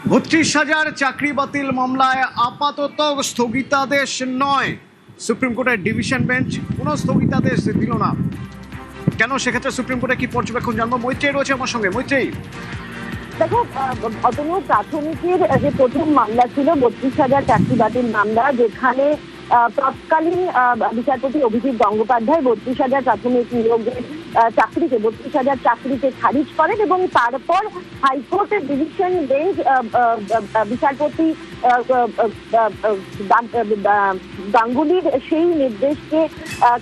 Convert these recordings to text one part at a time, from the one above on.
৩২,০০০ চাকরি বাতিল মামলায় আপাতত স্থগিতাদেশ নয়, সুপ্রিম কোর্টের ডিভিশন বেঞ্চ কোনো স্থগিতাদেশ দিল না। কেন, সেক্ষেত্রে সুপ্রিম কোর্টে কি পর্যবেক্ষণ জানবো। মৈত্রেয়ী রয়েছে আমার সঙ্গে। মৈত্রেয়ী, দেখো, ঘটনা প্রাথমিকের যে প্রথম মামলা ছিল ৩২,০০০ চাকরি বাতিল মামলা, যেখানে তৎকালীন বিচারপতি অভিজিৎ গঙ্গোপাধ্যায় ৩২,০০০ প্রাথমিক নিয়োগের চাকরিকে ৩২,০০০ চাকরিকে খারিজ করেন এবং তারপর হাইকোর্টের ডিভিশন বেঞ্চ বিচারপতি গাঙ্গুলির সেই নির্দেশকে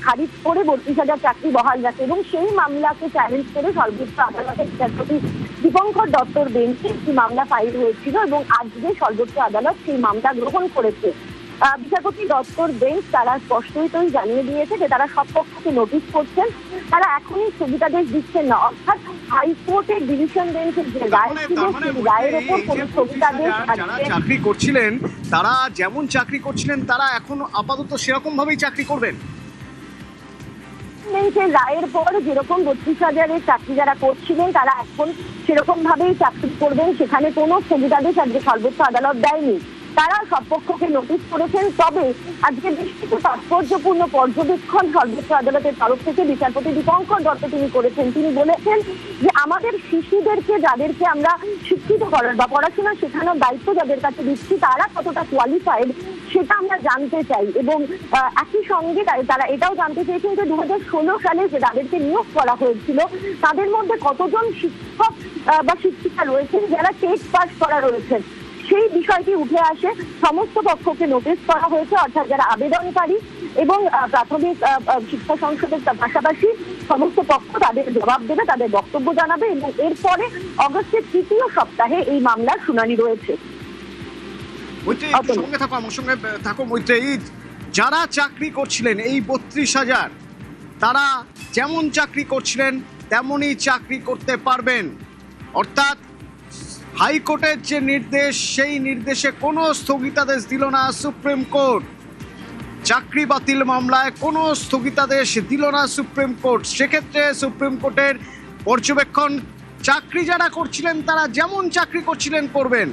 খারিজ করে ৩২,০০০ চাকরি বহাল রাখে এবং সেই মামলাকে চ্যালেঞ্জ করে সর্বোচ্চ আদালতের বিচারপতি দীপঙ্কর দত্তর বেঞ্চে একটি মামলা ফাইল হয়েছিল এবং আজকে সর্বোচ্চ আদালত সেই মামলা গ্রহণ করেছে। বিচারপতি দত্তর বেঞ্চ তারা স্পষ্টতই জানিয়ে দিয়েছে যে তারা সব পক্ষকে নোটিশ করছেন, তারা এখনই স্থগিতাদেশ দিচ্ছেন না। অর্থাৎ হাইকোর্টের ডিভিশন বেঞ্চের যে রায় ছিল সেই রায়ের ওপর কোনো স্থগিতাদেশ চাকরি করছিলেন তারা যেমন চাকরি করছিলেন তারা এখন আপাতত সেরকম ভাবেই চাকরি করবেন। বেঞ্চের রায়ের পর যেরকম ৩২,০০০ চাকরি যারা করছিলেন তারা এখন সেরকম ভাবেই চাকরি করবেন, সেখানে কোনো স্থগিতাদেশ আজকে সর্বোচ্চ আদালত দেয়নি। তারা সব পক্ষকে নোটিশ করেছেন। তবে আজকে বেশ কিছু তাৎপর্যপূর্ণ পর্যবেক্ষণ সর্বোচ্চ আদালতের তরফ থেকে বিচারপতি দীপঙ্কর দত্ত তিনি করেছেন। তিনি বলেছেন যে আমাদের শিশুদেরকে, যাদেরকে আমরা শিক্ষিত করার বা পড়াশোনা শেখানোর দায়িত্ব যাদের কাছে দিচ্ছি, তারা কতটা কোয়ালিফাইড সেটা আমরা জানতে চাই এবং একই সঙ্গে তারা এটাও জানতে চেয়েছেন যে 2016 সালে যে তাদেরকে নিয়োগ করা হয়েছিল তাদের মধ্যে কতজন শিক্ষক বা শিক্ষিকা রয়েছেন যারা টেট পাস করা রয়েছেন, সেই বিষয়টি উঠে আসে। সমস্ত পক্ষকে নোটিশ করা হয়েছে, অর্থাৎ যারা আবেদনকারী এবং প্রাথমিক শিক্ষা সংসদের পাশাপাশি সমস্ত পক্ষ তাদের জবাব দেবে, তাদের বক্তব্য জানাবে এবং এরপরে অগস্টের ৩য় সপ্তাহে এই মামলার শুনানি রয়েছে। আমার সঙ্গে থাকো মৈত্রেয়ী। যারা চাকরি করছিলেন এই ৩২,০০০, তারা যেমন চাকরি করছিলেন তেমনই চাকরি করতে পারবেন। অর্থাৎ হাইকোর্টের যে নির্দেশ, সেই নির্দেশে কোনো স্থগিতাদেশ দিল না সুপ্রিম কোর্ট। চাকরি বাতিল মামলায় কোনো স্থগিতাদেশ দিল না সুপ্রিম কোর্ট। সেক্ষেত্রে সুপ্রিম কোর্টের পর্যবেক্ষণ, চাকরি যারা করছিলেন তারা যেমন চাকরি করছিলেন করবেন,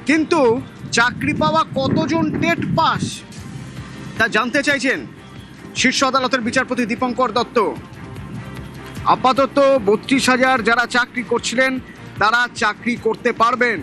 কিন্তু চাকরি পাওয়া কতজন টেট পাস তা জানতে চাইছেন শীর্ষ আদালতের বিচারপতি দীপঙ্কর দত্ত। আপাতত ৩২,০০০ যারা চাকরি করছিলেন তারা চাকরি করতে পারবেন।